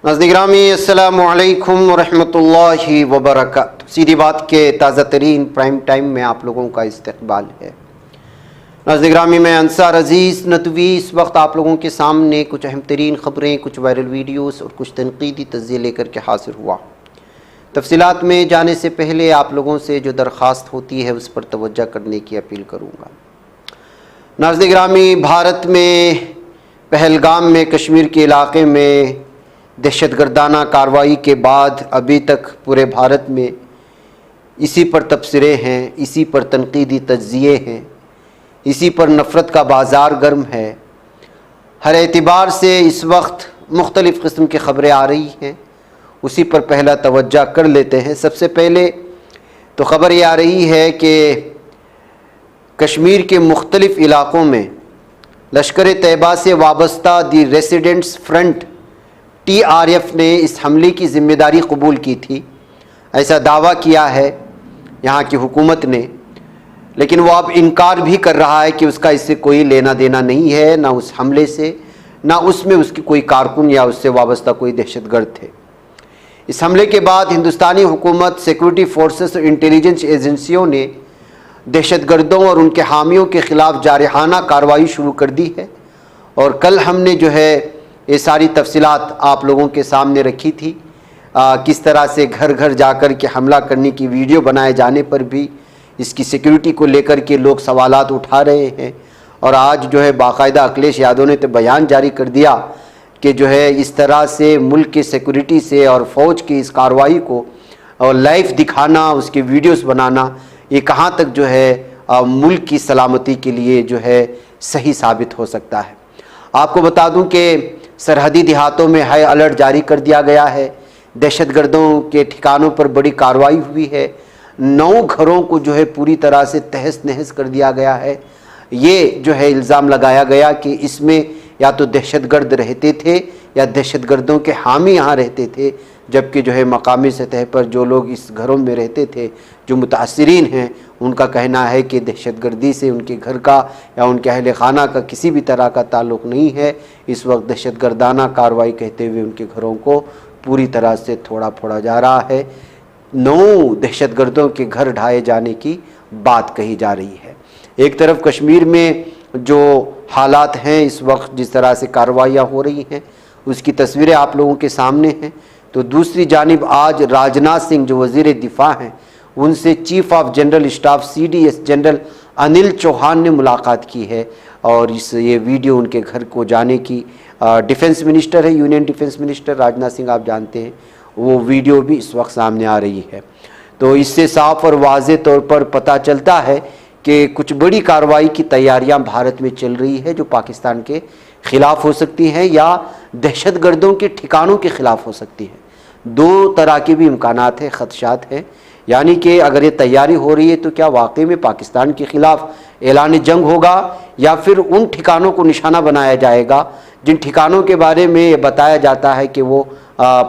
ناظرین گرامی السلام علیکم ورحمۃ اللہ وبرکاتہ۔ سیدھی بات کے تازہ ترین پرائم ٹائم میں آپ لوگوں کا استقبال ہے۔ ناظرین گرامی میں انصار عزیز ندوی اس وقت آپ لوگوں کے سامنے کچھ اہم ترین خبریں، کچھ وائرل ویڈیوز اور کچھ تنقیدی تجزیے لے کر کے حاضر ہوا۔ تفصیلات میں جانے سے پہلے آپ لوگوں سے جو درخواست ہوتی ہے اس پر توجہ کرنے کی اپیل کروں گا۔ ناظرین گرامی، بھارت میں پہلگام میں کشمیر کے علاقے میں دہشت گردانہ کارروائی کے بعد ابھی تک پورے بھارت میں اسی پر تبصرے ہیں، اسی پر تنقیدی تجزیے ہیں، اسی پر نفرت کا بازار گرم ہے۔ ہر اعتبار سے اس وقت مختلف قسم کی خبریں آ رہی ہیں، اسی پر پہلا توجہ کر لیتے ہیں۔ سب سے پہلے تو خبر یہ آ رہی ہے کہ کشمیر کے مختلف علاقوں میں لشکر طیبہ سے وابستہ دی ریسیڈنٹس فرنٹ TRF نے اس حملے کی ذمہ داری قبول کی تھی، ایسا دعویٰ کیا ہے یہاں کی حکومت نے، لیکن وہ اب انکار بھی کر رہا ہے کہ اس کا اس سے کوئی لینا دینا نہیں ہے، نہ اس حملے سے، نہ اس میں اس کی کوئی کارکن یا اس سے وابستہ کوئی دہشت گرد تھے۔ اس حملے کے بعد ہندوستانی حکومت، سیکورٹی فورسز اور انٹیلیجنس ایجنسیوں نے دہشت گردوں اور ان کے حامیوں کے خلاف جارحانہ کارروائی شروع کر دی ہے، اور کل ہم نے جو ہے یہ ساری تفصیلات آپ لوگوں کے سامنے رکھی تھی، کس طرح سے گھر گھر جا کر کے حملہ کرنے کی ویڈیو بنائے جانے پر بھی اس کی سیکیورٹی کو لے کر کے لوگ سوالات اٹھا رہے ہیں، اور آج جو ہے باقاعدہ اکھلیش یادو نے تو بیان جاری کر دیا کہ جو ہے اس طرح سے ملک کی سیکیورٹی سے اور فوج کی اس کارروائی کو اور لائیو دکھانا، اس کی ویڈیوز بنانا، یہ کہاں تک جو ہے ملک کی سلامتی کے لیے جو ہے صحیح ثابت ہو سکتا ہے۔ آپ کو بتا دوں کہ سرحدی دیہاتوں میں ہائی الرٹ جاری کر دیا گیا ہے، دہشت گردوں کے ٹھکانوں پر بڑی کارروائی ہوئی ہے، 9 گھروں کو جو ہے پوری طرح سے تہس نہس کر دیا گیا ہے۔ یہ جو ہے الزام لگایا گیا کہ اس میں یا تو دہشت گرد رہتے تھے یا دہشت گردوں کے حامی یہاں رہتے تھے، جبکہ جو ہے مقامی سطح پر جو لوگ اس گھروں میں رہتے تھے، جو متاثرین ہیں، ان کا کہنا ہے کہ دہشت گردی سے ان کے گھر کا یا ان کے اہل خانہ کا کسی بھی طرح کا تعلق نہیں ہے۔ اس وقت دہشت گردانہ کارروائی کہتے ہوئے ان کے گھروں کو پوری طرح سے تھوڑا پھوڑا جا رہا ہے۔ 9 دہشت گردوں کے گھر ڈھائے جانے کی بات کہی جا رہی ہے۔ ایک طرف کشمیر میں جو حالات ہیں اس وقت، جس طرح سے کارروائیاں ہو رہی ہیں، اس کی تصویریں آپ لوگوں کے سامنے ہیں، تو دوسری جانب آج راجناتھ سنگھ جو وزیر دفاع ہیں، ان سے chief of general staff CDS general Anil Chauhan نے ملاقات کی ہے، اور یہ ویڈیو ان کے گھر کو جانے کی، ڈیفنس منسٹر ہے، union defence minister Rajnath Singh آپ جانتے ہیں، وہ ویڈیو بھی اس وقت سامنے آ رہی ہے۔ تو اس سے صاف اور واضح طور پر پتہ چلتا ہے کہ کچھ بڑی کارروائی کی تیاریاں بھارت میں چل رہی ہے، جو پاکستان کے خلاف ہو سکتی ہیں یا دہشت گردوں کے ٹھکانوں کے خلاف ہو سکتی ہے۔ 2 طرح کے بھی امکانات ہیں، خدشات ہیں، یعنی کہ اگر یہ تیاری ہو رہی ہے تو کیا واقعی میں پاکستان کے خلاف اعلان جنگ ہوگا، یا پھر ان ٹھکانوں کو نشانہ بنایا جائے گا جن ٹھکانوں کے بارے میں یہ بتایا جاتا ہے کہ وہ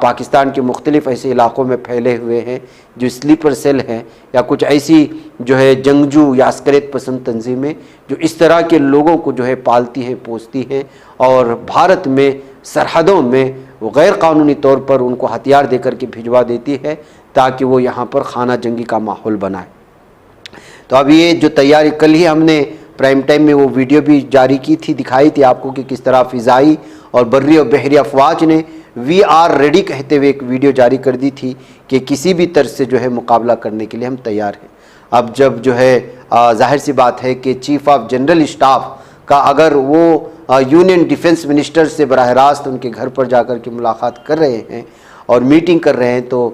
پاکستان کے مختلف ایسے علاقوں میں پھیلے ہوئے ہیں جو سلیپر سیل ہیں، یا کچھ ایسی جو ہے جنگجو یا عسکریت پسند تنظیمیں جو اس طرح کے لوگوں کو جو ہے پالتی ہیں، پوستی ہیں، اور بھارت میں سرحدوں میں وہ غیر قانونی طور پر ان کو ہتھیار دے کر کے بھجوا دیتی ہے تاکہ وہ یہاں پر خانہ جنگی کا ماحول بنائے۔ تو اب یہ جو تیاری، کل ہی ہم نے پرائم ٹائم میں وہ ویڈیو بھی جاری کی تھی، دکھائی تھی آپ کو کہ کس طرح فضائی اور بری اور بحری افواج نے وی آر ریڈی کہتے ہوئے ایک ویڈیو جاری کر دی تھی کہ کسی بھی طرز سے جو ہے مقابلہ کرنے کے لیے ہم تیار ہیں۔ اب جب جو ہے ظاہر سی بات ہے کہ چیف آف جنرل اسٹاف کا اگر وہ یونین ڈیفنس منسٹر سے براہ راست ان کے گھر پر جا کر کے ملاقات کر رہے ہیں اور میٹنگ کر رہے ہیں، تو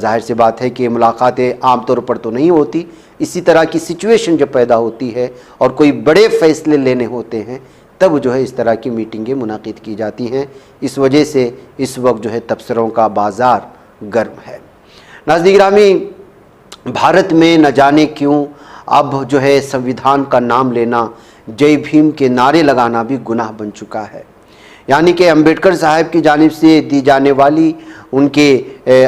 ظاہر سی بات ہے کہ ملاقاتیں عام طور پر تو نہیں ہوتی۔ اسی طرح کی سچویشن جب پیدا ہوتی ہے اور کوئی بڑے فیصلے لینے ہوتے ہیں، تب جو ہے اس طرح کی میٹنگیں منعقد کی جاتی ہیں۔ اس وجہ سے اس وقت جو ہے تبصروں کا بازار گرم ہے۔ ناظرین گرامی، بھارت میں نہ جانے کیوں اب جو ہے سنویدھان کا نام لینا، جے بھیم کے نعرے لگانا بھی گناہ بن چکا ہے، یعنی کہ امبیڈکر صاحب کی جانب سے دی جانے والی ان کے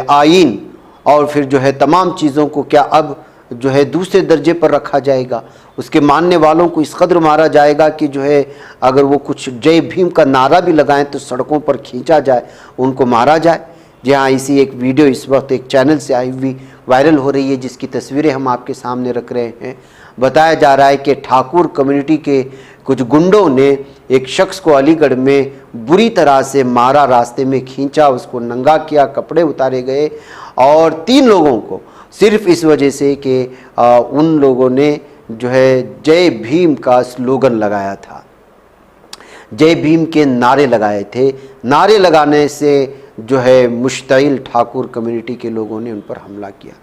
آئین اور پھر جو ہے تمام چیزوں کو کیا اب جو ہے دوسرے درجے پر رکھا جائے گا؟ اس کے ماننے والوں کو اس قدر مارا جائے گا کہ جو ہے اگر وہ کچھ جے بھیم کا نعرہ بھی لگائیں تو سڑکوں پر کھینچا جائے، ان کو مارا جائے۔ جی ہاں، اسی ایک ویڈیو اس وقت ایک چینل سے آئی ہوئی وائرل ہو رہی ہے، جس کی تصویریں ہم آپ کے سامنے رکھ رہے ہیں۔ بتایا جا رہا ہے کہ ٹھاکر کمیونٹی کے کچھ گنڈوں نے ایک شخص کو علی گڑھ میں بری طرح سے مارا، راستے میں کھینچا، اس کو ننگا کیا، کپڑے اتارے گئے، اور 3 لوگوں کو صرف اس وجہ سے کہ ان لوگوں نے جو ہے جے بھیم کا سلوگن لگایا تھا، جے بھیم کے نعرے لگائے تھے۔ نعرے لگانے سے جو ہے مشتعل ٹھاکر کمیونٹی کے لوگوں نے ان پر حملہ کیا۔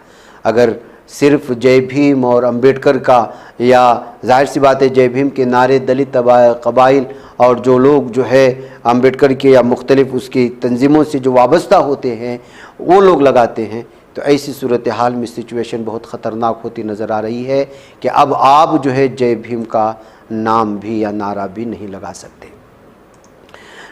اگر صرف جے بھیم اور امبیڈکر کا، یا ظاہر سی بات ہے جے بھیم کے نعرے دلت قبائل اور جو لوگ جو ہے امبیڈکر کے یا مختلف اس کی تنظیموں سے جو وابستہ ہوتے ہیں وہ لوگ لگاتے ہیں، تو ایسی صورتحال میں سچویشن بہت خطرناک ہوتی نظر آ رہی ہے کہ اب آپ جو ہے جے بھیم کا نام بھی یا نعرہ بھی نہیں لگا سکتے۔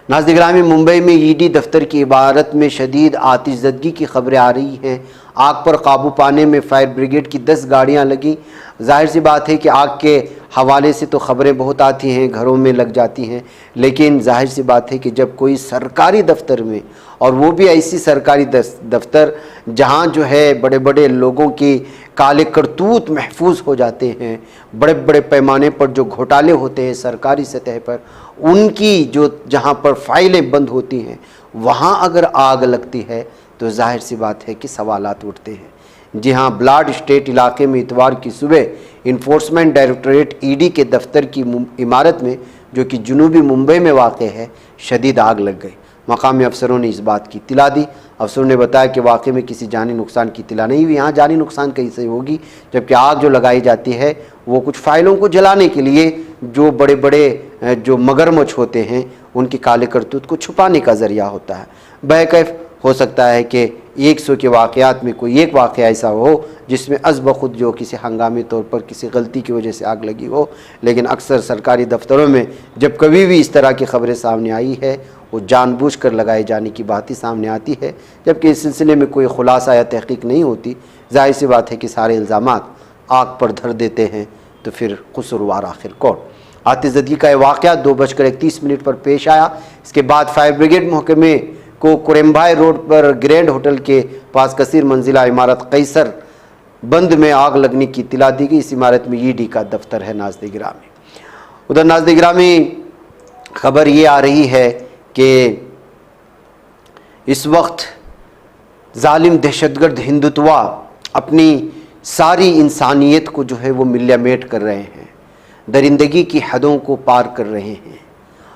ناظرین گرامی، ممبئی میں ای ڈی دفتر کی عمارت میں شدید آتش زدگی کی خبریں آ رہی ہیں۔ آگ پر قابو پانے میں فائر بریگیڈ کی 10 گاڑیاں لگیں۔ ظاہر سی بات ہے کہ آگ کے حوالے سے تو خبریں بہت آتی ہیں، گھروں میں لگ جاتی ہیں، لیکن ظاہر سی بات ہے کہ جب کوئی سرکاری دفتر میں، اور وہ بھی ایسی سرکاری دفتر جہاں جو ہے بڑے بڑے لوگوں کی کالے کرتوت محفوظ ہو جاتے ہیں، بڑے بڑے پیمانے پر جو گھوٹالے ہوتے ہیں سرکاری سطح پر، ان کی جو جہاں پر فائلیں بند ہوتی ہیں، وہاں اگر آگ لگتی ہے تو ظاہر سی بات ہے کہ سوالات اٹھتے ہیں۔ جی ہاں، بلاڈ اسٹیٹ علاقے میں اتوار کی صبح انفورسمنٹ ڈائریکٹوریٹ ای ڈی کے دفتر کی عمارت میں، جو کہ جنوبی ممبئی میں واقع ہے، شدید آگ لگ گئی۔ مقامی افسروں نے اس بات کی اطلاع دی۔ افسروں نے بتایا کہ واقعے میں کسی جانی نقصان کی اطلاع نہیں ہوئی۔ یہاں جانی نقصان کہیں سے ہوگی، جبکہ آگ جو لگائی جاتی ہے وہ کچھ فائلوں کو جلانے کے لیے، جو بڑے بڑے جو مگرمچھ ہوتے ہیں ان کی کالے کرتوت کو چھپانے کا ذریعہ ہوتا ہے۔ بہرکیف ہو سکتا ہے کہ 100 کے واقعات میں کوئی ایک واقعہ ایسا ہو جس میں از بخود جو کسی ہنگامی طور پر کسی غلطی کی وجہ سے آگ لگی ہو، لیکن اکثر سرکاری دفتروں میں جب کبھی بھی اس طرح کی خبریں سامنے آئی ہے، وہ جان بوجھ کر لگائے جانے کی بات ہی سامنے آتی ہے، جبکہ اس سلسلے میں کوئی خلاصہ یا تحقیق نہیں ہوتی۔ ظاہر سی بات ہے کہ سارے الزامات آگ پر دھر دیتے ہیں تو پھر قصوروار آخر کون؟ آتش زدگی کا یہ واقعہ 2:31 پر پیش آیا۔ اس کے بعد فائر بریگیڈ محکمے کو کوریمبھائی روڈ پر گرینڈ ہوٹل کے پاس کثیر منزلہ عمارت قیصر بند میں آگ لگنے کی اطلاع دی گئی۔ اس عمارت میں ای ڈی کا دفتر ہے۔ ناظرین گرامی، ادھر ناظرین گرامی خبر یہ آ رہی ہے کہ اس وقت ظالم دہشت گرد ہندوتوا اپنی ساری انسانیت کو جو ہے وہ ملیہ میٹ کر رہے ہیں، درندگی کی حدوں کو پار کر رہے ہیں،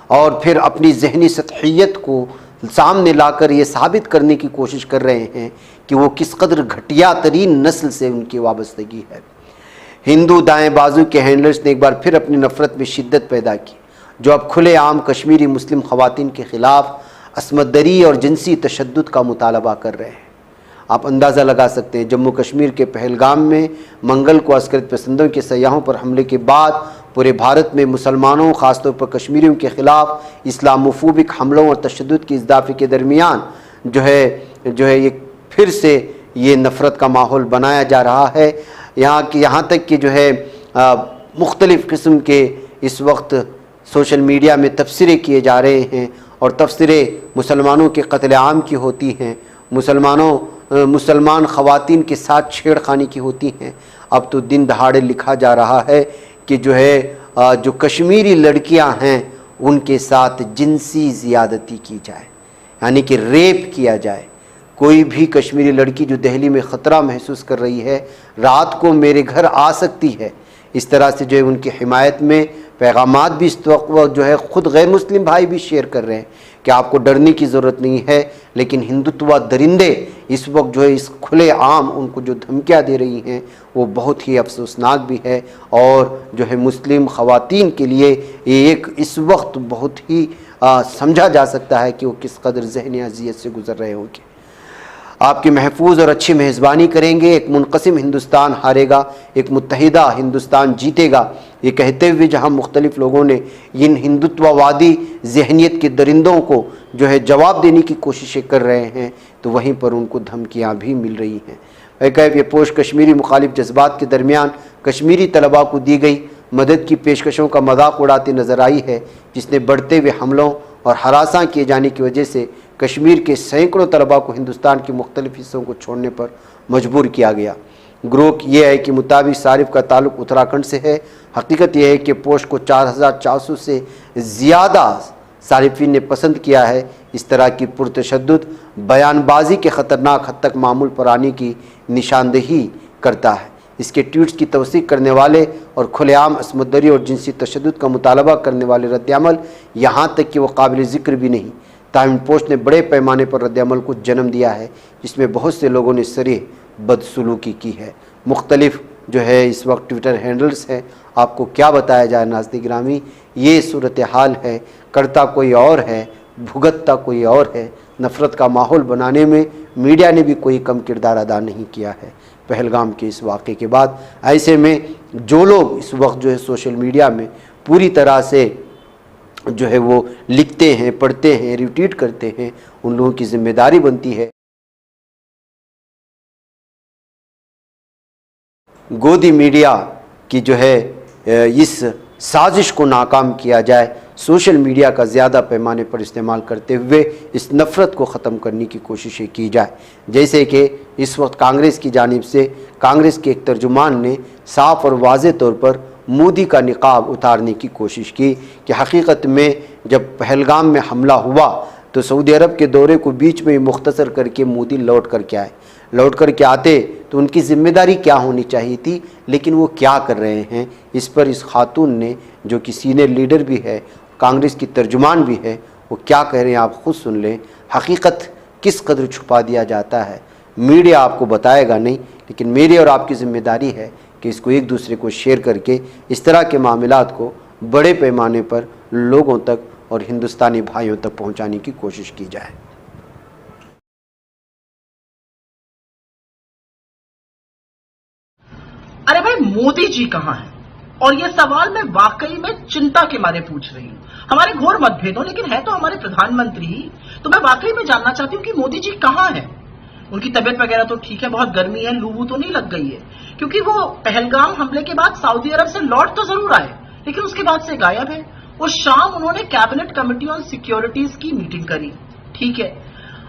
اور پھر اپنی ذہنی سطحیت کو سامنے لا کر یہ ثابت کرنے کی کوشش کر رہے ہیں کہ وہ کس قدر گھٹیا ترین نسل سے ان کی وابستگی ہے۔ ہندو دائیں بازو کے ہینڈلرز نے ایک بار پھر اپنی نفرت میں شدت پیدا کی، جو اب کھلے عام کشمیری مسلم خواتین کے خلاف عصمت دری اور جنسی تشدد کا مطالبہ کر رہے ہیں۔ آپ اندازہ لگا سکتے ہیں، جموں کشمیر کے پہلگام میں منگل کو عسکریت پسندوں کے سیاحوں پر حملے کے بعد پورے بھارت میں مسلمانوں، خاص طور پر کشمیریوں کے خلاف اسلاموفوبک حملوں اور تشدد کی اضافے کے درمیان جو ہے یہ پھر سے یہ نفرت کا ماحول بنایا جا رہا ہے۔ یہاں تک کہ جو ہے مختلف قسم کے اس وقت سوشل میڈیا میں تبصرے کیے جا رہے ہیں، اور تبصرے مسلمانوں کے قتل عام کی ہوتی ہیں، مسلمان خواتین کے ساتھ چھیڑ خانی کی ہوتی ہیں۔ اب تو دن دہاڑے لکھا جا رہا ہے کہ جو ہے جو کشمیری لڑکیاں ہیں ان کے ساتھ جنسی زیادتی کی جائے، یعنی کہ ریپ کیا جائے۔ کوئی بھی کشمیری لڑکی جو دہلی میں خطرہ محسوس کر رہی ہے، رات کو میرے گھر آ سکتی ہے۔ اس طرح سے جو ہے ان کی حمایت میں پیغامات بھی اس وقت جو ہے خود غیر مسلم بھائی بھی شیئر کر رہے ہیں کہ آپ کو ڈرنے کی ضرورت نہیں ہے، لیکن ہندوتوا درندے اس وقت جو ہے اس کھلے عام ان کو جو دھمکیاں دے رہی ہیں وہ بہت ہی افسوسناک بھی ہے، اور جو ہے مسلم خواتین کے لیے یہ ایک اس وقت بہت ہی سمجھا جا سکتا ہے کہ وہ کس قدر ذہنی اذیت سے گزر رہے ہوں گے۔ آپ کی محفوظ اور اچھی میزبانی کریں گے۔ ایک منقسم ہندوستان ہارے گا، ایک متحدہ ہندوستان جیتے گا، یہ کہتے ہوئے جہاں مختلف لوگوں نے ان ہندوتوا وادی ذہنیت کے درندوں کو جو ہے جواب دینے کی کوششیں کر رہے ہیں، تو وہیں پر ان کو دھمکیاں بھی مل رہی ہیں۔ یہ پوسٹ کشمیری مخالف جذبات کے درمیان کشمیری طلباء کو دی گئی۔ مدد کی پیشکشوں کا مذاق اڑاتی نظر آئی ہے، جس نے بڑھتے ہوئے حملوں اور ہراساں کیے جانے کی وجہ سے کشمیر کے سینکڑوں طلباء کو ہندوستان کے مختلف حصوں کو چھوڑنے پر مجبور کیا گیا۔ گروہ کی یہ ہے کہ مطابق صارف کا تعلق اتراکھنڈ سے ہے۔ حقیقت یہ ہے کہ پوسٹ کو 4400 سے زیادہ صارفین نے پسند کیا ہے۔ اس طرح کی پرتشدد بیان بازی کے خطرناک حد تک معمول پر آنے کی نشاندہی کرتا ہے۔ اس کے ٹویٹس کی توثیق کرنے والے اور کھلے عام عصمت دری اور جنسی تشدد کا مطالبہ کرنے والے رد عمل یہاں تک کہ وہ قابل ذکر بھی نہیں۔ تاہم پوسٹ نے بڑے پیمانے پر رد عمل کو جنم دیا ہے، جس میں بہت سے لوگوں نے صریح بدسلوکی کی ہے۔ مختلف جو ہے اس وقت ٹویٹر ہینڈلز ہیں، آپ کو کیا بتایا جائے ناظرین گرامی، یہ صورتحال ہے، کرتا کوئی اور ہے، بھگتتا کوئی اور ہے۔ نفرت کا ماحول بنانے میں میڈیا نے بھی کوئی کم کردار ادا نہیں کیا ہے پہلگام کے اس واقعے کے بعد۔ ایسے میں جو لوگ اس وقت جو ہے سوشل میڈیا میں پوری طرح سے جو ہے وہ لکھتے ہیں، پڑھتے ہیں، ریٹویٹ کرتے ہیں، ان لوگوں کی ذمہ داری بنتی ہے گودی میڈیا کی جو ہے اس سازش کو ناکام کیا جائے، سوشل میڈیا کا زیادہ پیمانے پر استعمال کرتے ہوئے اس نفرت کو ختم کرنے کی کوششیں کی جائے۔ جیسے کہ اس وقت کانگریس کی جانب سے کانگریس کے ایک ترجمان نے صاف اور واضح طور پر مودی کا نقاب اتارنے کی کوشش کی کہ حقیقت میں جب پہلگام میں حملہ ہوا تو سعودی عرب کے دورے کو بیچ میں مختصر کر کے مودی لوٹ کر کے آئے۔ لوٹ کر کے آتے تو ان کی ذمہ داری کیا ہونی چاہیے تھی، لیکن وہ کیا کر رہے ہیں، اس پر اس خاتون نے جو کہ سینئر لیڈر بھی ہے، کانگریس کی ترجمان بھی ہے، وہ کیا کہہ رہے ہیں آپ خود سن لیں۔ حقیقت کس قدر چھپا دیا جاتا ہے، میڈیا آپ کو بتائے گا نہیں، لیکن میری اور آپ کی ذمہ داری ہے کہ اس کو ایک دوسرے کو شیئر کر کے اس طرح کے معاملات کو بڑے پیمانے پر لوگوں تک اور ہندوستانی بھائیوں تک پہنچانے کی کوشش کی جائے۔ ارے بھائی مودی جی کہاں ہیں؟ اور یہ سوال میں واقعی میں چنتا کے مارے پوچھ رہی ہوں۔ ہمارے گھور مت بھید ہو، لیکن ہے تو ہمارے پردھان منتری، تو میں واقعی میں جاننا چاہتی ہوں کہ مودی جی کہاں ہیں؟ ان کی طبیعت وغیرہ تو ٹھیک ہے، بہت گرمی ہے، لو تو نہیں لگ گئی ہے، کیونکہ وہ پہلگام حملے کے بعد سعودی عرب سے لوٹ تو ضرور آئے، لیکن اس کے بعد سے غائب ہے۔ اس شام انہوں نے کیبنٹ کمیٹی آن سیکیورٹیز کی میٹنگ کری، ٹھیک ہے،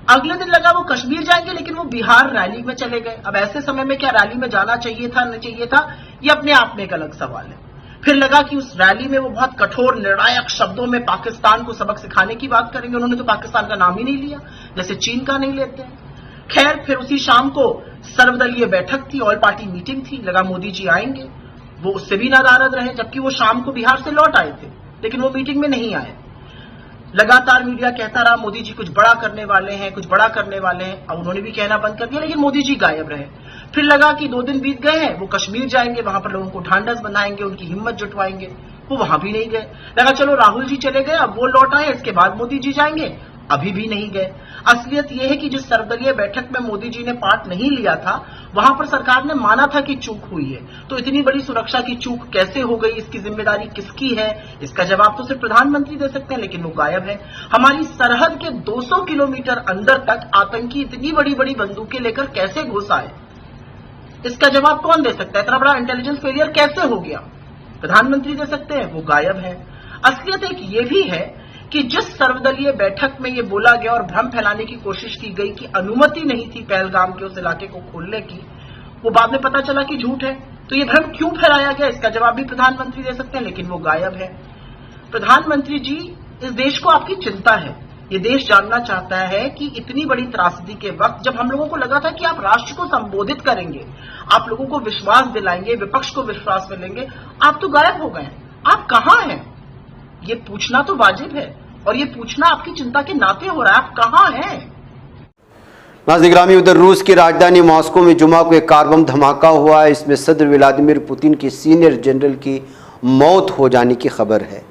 اگلے دن لگا وہ کشمیر جائیں گے، لیکن وہ بہار ریلی میں چلے گئے۔ اب ایسے سمے میں کیا ریلی میں جانا چاہیے تھا نہیں چاہیے تھا، یہ اپنے آپ میں ایک الگ سوال ہے۔ پھر لگا کہ اس ریلی میں وہ بہت کٹھور نرنایک شبدوں میں پاکستان کو سبق سکھانے کی بات کریں گے، انہوں نے تو پاکستان کا نام ہی نہیں لیا، جیسے چین کا نہیں لیتے ہیں۔ خیر پھر اسی شام کو سروودلیہ بیٹھک تھی، آل پارٹی میٹنگ تھی، لگا مودی جی آئیں گے، وہ اس سے بھی ناراض رہے، جبکہ وہ شام کو بہار سے لوٹ آئے تھے، لیکن وہ میٹنگ میں نہیں آئے۔ لگاتار میڈیا کہتا رہا مودی جی کچھ بڑا کرنے والے ہیں، کچھ بڑا کرنے والے ہیں، اب انہوں نے بھی کہنا بند کر دیا، لیکن مودی جی غائب رہے۔ پھر لگا کہ 2 دن بیت گئے ہیں، وہ کشمیر جائیں گے، وہاں پر لوگوں کو ڈھانڈس بنائیں گے، ان کی ہمت جٹوائیں گے، وہ وہاں بھی نہیں گئے۔ لگا چلو راہل جی چلے گئے، اب وہ لوٹ آئے، اس کے بعد مودی جی جائیں گے، ابھی بھی نہیں گئے۔ اصلیت یہ ہے کہ جس سروودلیہ بیٹھک میں مودی جی نے پارٹ نہیں لیا تھا، وہاں پر سرکار نے مانا تھا کہ چوک ہوئی ہے، تو اتنی بڑی سرکشا کی چوک کیسے ہو گئی، اس کی ذمہ داری کس کی ہے، اس کا جواب تو صرف پردھان منتری دے سکتے ہیں، لیکن وہ غائب ہے۔ ہماری سرحد کے 200 کلومیٹر اندر تک آتنکی اتنی بڑی بڑی بندوقیں لے کر کیسے گھس آئے، اس کا جواب کون دے سکتا ہے؟ اتنا بڑا انٹیلیجنس فیلئر کیسے ہو گیا؟ پردھان منتری دے سکتے ہیں، وہ غائب ہے۔ اصلیت ایک یہ بھی ہے کہ جس سروودلیہ بیٹھک میں یہ بولا گیا اور بھرم پھیلانے کی کوشش کی گئی کہ انومتی نہیں تھی پہلگام کے اس علاقے کو کھولنے کی، وہ بعد میں پتا چلا کہ جھوٹ ہے، تو یہ بھرم کیوں پھیلایا گیا، اس کا جواب بھی پردھان منتری دے سکتے ہیں، لیکن وہ غائب ہے۔ پردھان منتری جی، اس دیش کو آپ کی چنتا ہے، یہ دیش جاننا چاہتا ہے کہ اتنی بڑی تراژدی کے وقت جب ہم لوگوں کو لگا تھا کہ آپ راشٹر کو سمبودھت کریں گے، آپ لوگوں کو وشواس دلائیں گے، وپکش کو وشواس میں لیں گے، آپ تو غائب ہو گئے ہیں، آپ کہاں ہیں؟ یہ پوچھنا تو واجب ہے، اور یہ پوچھنا آپ کی چنتا کے ناطے ہو رہا ہے، آپ کہاں ہیں؟ ناظرین گرامی، ادھر روس کی راجدھانی ماسکو میں جمعہ کو ایک کار بم دھماکہ ہوا ہے، اس میں صدر ولادیمیر پوتن کی سینئر جنرل کی موت ہو جانے کی خبر ہے۔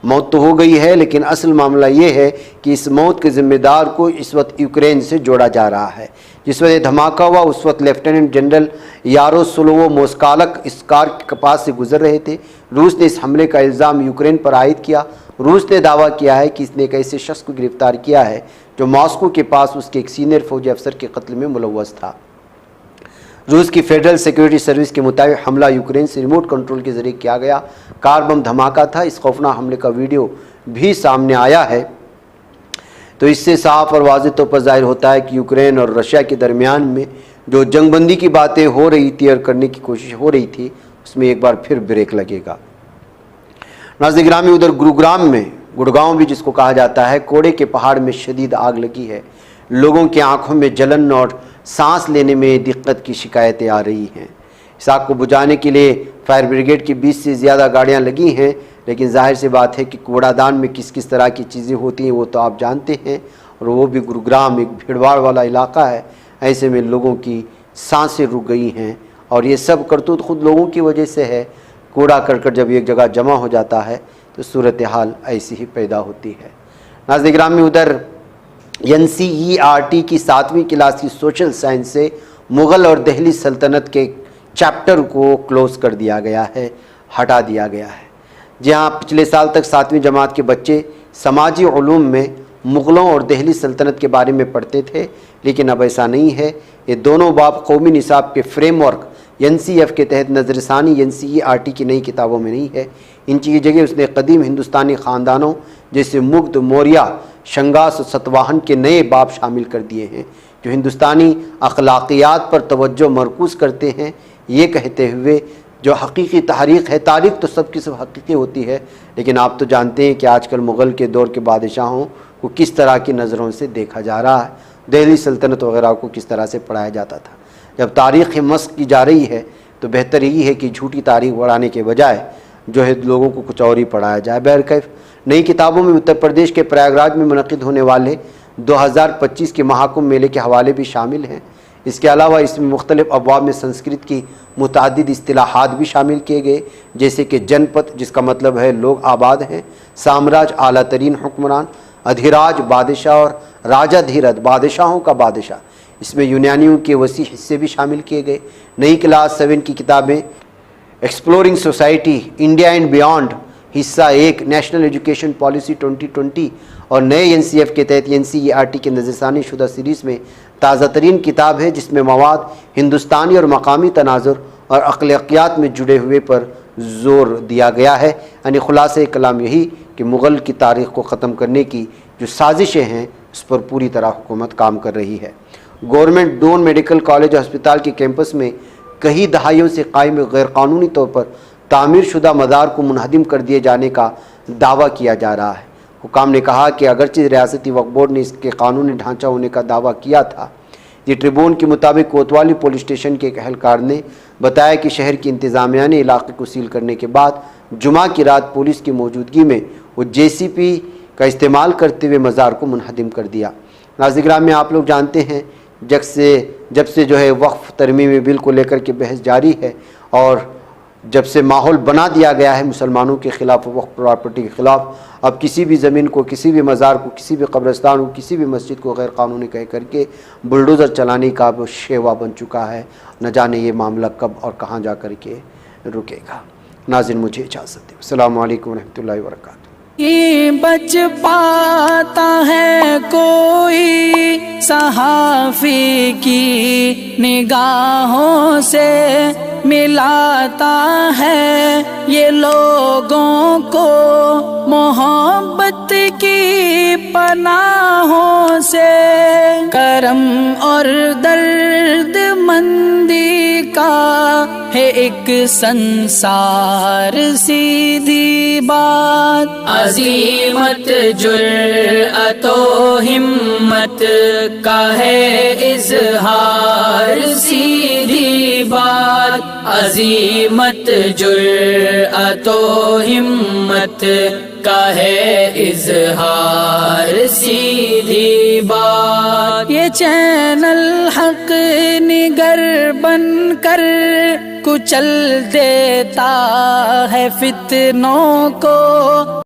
موت تو ہو گئی ہے، لیکن اصل معاملہ یہ ہے کہ اس موت کے ذمہ دار کو اس وقت یوکرین سے جوڑا جا رہا ہے۔ جس وقت یہ دھماکہ ہوا اس وقت لیفٹیننٹ جنرل یاروسلوو موسکالک اس کار کے پاس سے گزر رہے تھے۔ روس نے اس حملے کا الزام یوکرین پر عائد کیا۔ روس نے دعویٰ کیا ہے کہ اس نے ایک ایسے شخص کو گرفتار کیا ہے جو ماسکو کے پاس اس کے ایک سینئر فوجی افسر کے قتل میں ملوث تھا۔ روس کی فیڈرل سیکیورٹی سروس کے مطابق حملہ یوکرین سے ریموٹ کنٹرول کے ذریعے کیا گیا کار بم دھماکہ تھا۔ اس خوفناک حملے کا ویڈیو بھی سامنے آیا ہے۔ تو اس سے صاف اور واضح طور پر ظاہر ہوتا ہے کہ یوکرین اور رشیا کے درمیان میں جو جنگ بندی کی باتیں ہو رہی تھی اور کرنے کی کوشش ہو رہی تھی، اس میں ایک بار پھر بریک لگے گا۔ ناظرین گرامی، ادھر گروگرام میں، گڑگاؤں بھی جس کو کہا جاتا ہے، کوڑے کے پہاڑ میں شدید آگ لگی ہے۔ لوگوں کی آنکھوں میں جلن اور سانس لینے میں دقت کی شکایتیں آ رہی ہیں۔ اس آگ کو بجھانے کے لیے فائر بریگیڈ کی 20 سے زیادہ گاڑیاں لگی ہیں، لیکن ظاہر سی بات ہے کہ کوڑا دان میں کس طرح کی چیزیں ہوتی ہیں وہ تو آپ جانتے ہیں، اور وہ بھی گروگرام ایک بھیڑ بھاڑ والا علاقہ ہے۔ ایسے میں لوگوں کی سانسیں رک گئی ہیں، اور یہ سب کرتوت خود لوگوں کی وجہ سے ہے۔ کوڑا کرکٹ جب ایک جگہ جمع ہو جاتا ہے تو صورتحال ایسی ہی پیدا ہوتی ہے۔ ناظرین گرامی، ادھر NCERT کی 7ویں کلاس کی سوشل سائنس سے مغل اور دہلی سلطنت کے چیپٹر کو کلوز کر دیا گیا ہے، ہٹا دیا گیا ہے۔ جہاں پچھلے سال تک 7ویں جماعت کے بچے سماجی علوم میں مغلوں اور دہلی سلطنت کے بارے میں پڑھتے تھے، لیکن اب ایسا نہیں ہے۔ یہ دونوں باب قومی نصاب کے فریم ورک NCF کے تحت نظر ثانی NCERT کی نئی کتابوں میں نہیں ہے۔ ان کی جگہ اس نے قدیم ہندوستانی خاندانوں جیسے مگدھ، موریہ، شنگاس اور ستواہن کے نئے باب شامل کر دیے ہیں، جو ہندوستانی اخلاقیات پر توجہ مرکوز کرتے ہیں، یہ کہتے ہوئے جو حقیقی تاریخ ہے، تاریخ تو سب کی سب حقیقی ہوتی ہے، لیکن آپ تو جانتے ہیں کہ آج کل مغل کے دور کے بادشاہوں کو کس طرح کی نظروں سے دیکھا جا رہا ہے، دہلی سلطنت وغیرہ کو کس طرح سے پڑھایا جاتا تھا۔ جب تاریخ مسخ کی جا رہی ہے تو بہتر یہی ہے کہ جھوٹی تاریخ بڑھانے کے بجائے جو ہے لوگوں کو کچھ اور ہی پڑھایا جائے۔ بہرکیف نئی کتابوں میں اتر پردیش کے پریاگ راج میں منعقد ہونے والے 2025 کے مہاکمبھ میلے کے حوالے بھی شامل ہیں۔ اس کے علاوہ اس میں مختلف ابواب میں سنسکرت کی متعدد اصطلاحات بھی شامل کیے گئے، جیسے کہ جن پت جس کا مطلب ہے لوگ آباد ہیں، سامراج اعلیٰ ترین حکمران، ادھیراج بادشاہ اور راجا دھیرت بادشاہوں کا بادشاہ۔ اس میں یونانیوں کے وسیع حصے بھی شامل کیے گئے۔ نئی کلاس 7 کی کتابیں exploring society India and beyond حصہ 1 نیشنل ایجوکیشن پالیسی 2020 اور نئے NCF کے تحت NCERT کے نظر ثانی شدہ سیریز میں تازہ ترین کتاب ہے، جس میں مواد ہندوستانی اور مقامی تناظر اور اخلاقیات میں جڑے ہوئے پر زور دیا گیا ہے۔ یعنی خلاصہ کلام یہی کہ مغل کی تاریخ کو ختم کرنے کی جو سازشیں ہیں اس پر پوری طرح حکومت کام کر رہی ہے۔ گورنمنٹ ڈون میڈیکل کالج اور ہسپتال کے کیمپس میں کئی دہائیوں سے قائم غیر قانونی طور پر تعمیر شدہ مزار کو منہدم کر دیے جانے کا دعویٰ کیا جا رہا ہے۔ حکام نے کہا کہ اگرچہ ریاستی وقف بورڈ نے اس کے قانونی ڈھانچہ ہونے کا دعویٰ کیا تھا، یہ ٹریبون کے مطابق کوتوالی پولیس اسٹیشن کے ایک اہلکار نے بتایا کہ شہر کی انتظامیہ نے علاقے کو سیل کرنے کے بعد جمعہ کی رات پولیس کی موجودگی میں وہ JCP کا استعمال کرتے ہوئے مزار کو منہدم کر دیا۔ ناظرین گرامی، آپ لوگ جانتے ہیں جب سے جو ہے وقف ترمیمی بل کو لے کر کے بحث جاری ہے، اور جب سے ماحول بنا دیا گیا ہے مسلمانوں کے خلاف، وقف پراپرٹی کے خلاف، اب کسی بھی زمین کو، کسی بھی مزار کو، کسی بھی قبرستان کو، کسی بھی مسجد کو غیر قانونی کہہ کر کے بلڈوزر چلانے کا وہ شیوا بن چکا ہے۔ نہ جانے یہ معاملہ کب اور کہاں جا کر کے رکے گا۔ ناظرین مجھے اجازت دیں، السلام علیکم ورحمۃ اللہ وبرکاتہ۔ بچ پاتا ہے کوئی صحافی کی نگاہوں سے، ملاتا ہے یہ لوگوں کو محبت کی پناہوں سے، کرم اور درد مندی کا ہے ایک سنسار، سیدھی بات عظیمت جرأت و ہمت کا ہے اظہار، سیدھی بات عظیمت جرأت و ہمت کا ہے اظہار، سیدھی بات۔ یہ چینل حق نگر بن کر کچل دیتا ہے فتنوں کو،